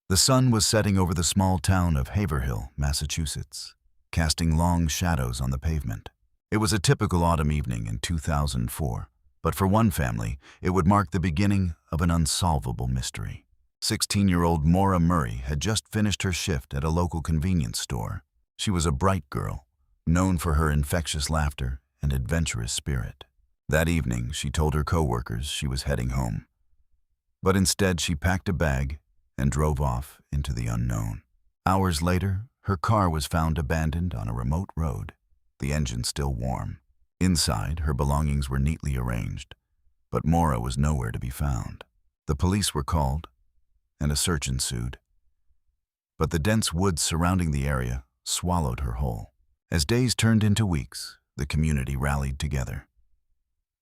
The sun was setting over the small town of Haverhill, Massachusetts, casting long shadows on the pavement. It was a typical autumn evening in 2004, but for one family, it would mark the beginning of an unsolvable mystery. 16-year-old Maura Murray had just finished her shift at a local convenience store. She was a bright girl, known for her infectious laughter and adventurous spirit. That evening, she told her coworkers she was heading home. But instead, she packed a bag and drove off into the unknown. Hours later, her car was found abandoned on a remote road, the engine still warm. Inside, her belongings were neatly arranged, but Maura was nowhere to be found. The police were called, and a search ensued. But the dense woods surrounding the area swallowed her whole. As days turned into weeks, the community rallied together.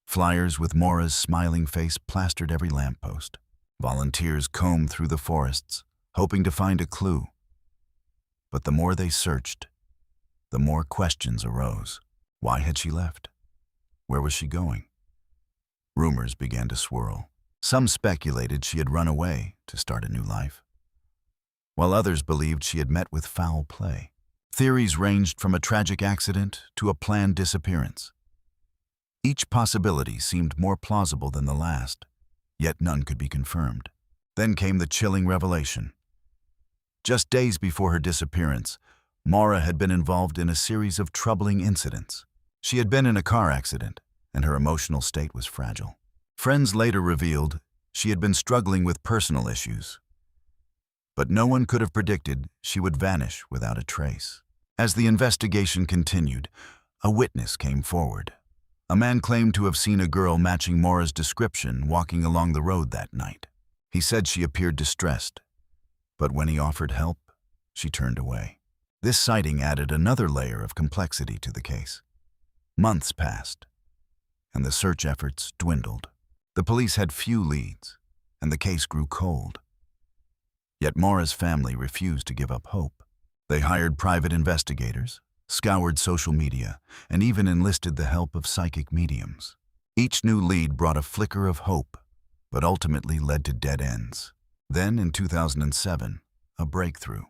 Flyers with Maura's smiling face plastered every lamppost. Volunteers combed through the forests, hoping to find a clue. But the more they searched, the more questions arose. Why had she left? Where was she going? Rumors began to swirl. Some speculated she had run away to start a new life, while others believed she had met with foul play. Theories ranged from a tragic accident to a planned disappearance. Each possibility seemed more plausible than the last, yet none could be confirmed. Then came the chilling revelation. Just days before her disappearance, Maura had been involved in a series of troubling incidents. She had been in a car accident, and her emotional state was fragile. Friends later revealed she had been struggling with personal issues, but no one could have predicted she would vanish without a trace. As the investigation continued, a witness came forward. A man claimed to have seen a girl matching Maura's description walking along the road that night. He said she appeared distressed, but when he offered help, she turned away. This sighting added another layer of complexity to the case. Months passed, and the search efforts dwindled. The police had few leads, and the case grew cold. Yet Maura's family refused to give up hope. They hired private investigators, scoured social media, and even enlisted the help of psychic mediums. Each new lead brought a flicker of hope, but ultimately led to dead ends. Then, in 2007, a breakthrough.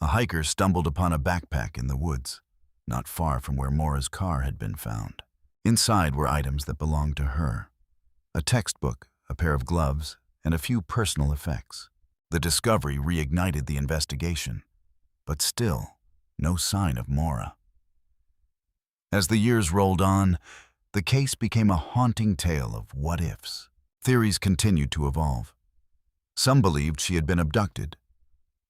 A hiker stumbled upon a backpack in the woods, not far from where Maura's car had been found. Inside were items that belonged to her: a textbook, a pair of gloves, and a few personal effects. The discovery reignited the investigation, but still, no sign of Maura. As the years rolled on, the case became a haunting tale of what-ifs. Theories continued to evolve. Some believed she had been abducted,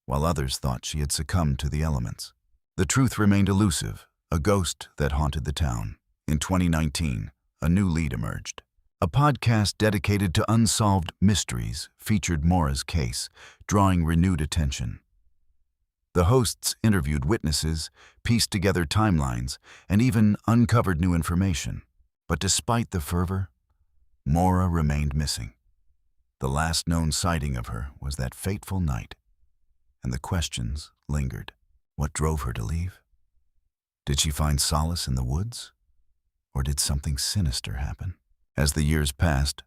while others thought she had succumbed to the elements. The truth remained elusive, a ghost that haunted the town. In 2019, a new lead emerged. A podcast dedicated to unsolved mysteries featured Maura's case, drawing renewed attention. The hosts interviewed witnesses, pieced together timelines, and even uncovered new information. But despite the fervor, Maura remained missing. The last known sighting of her was that fateful night, and the questions lingered. What drove her to leave? Did she find solace in the woods? Or did something sinister happen? As the years passed,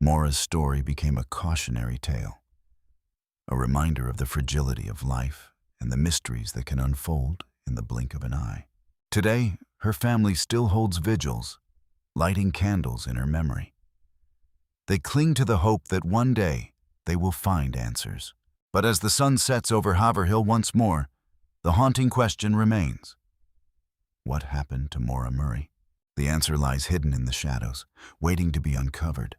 Maura's story became a cautionary tale, a reminder of the fragility of life and the mysteries that can unfold in the blink of an eye. Today, her family still holds vigils, lighting candles in her memory. They cling to the hope that one day they will find answers. But as the sun sets over Haverhill once more, the haunting question remains: what happened to Maura Murray? The answer lies hidden in the shadows, waiting to be uncovered.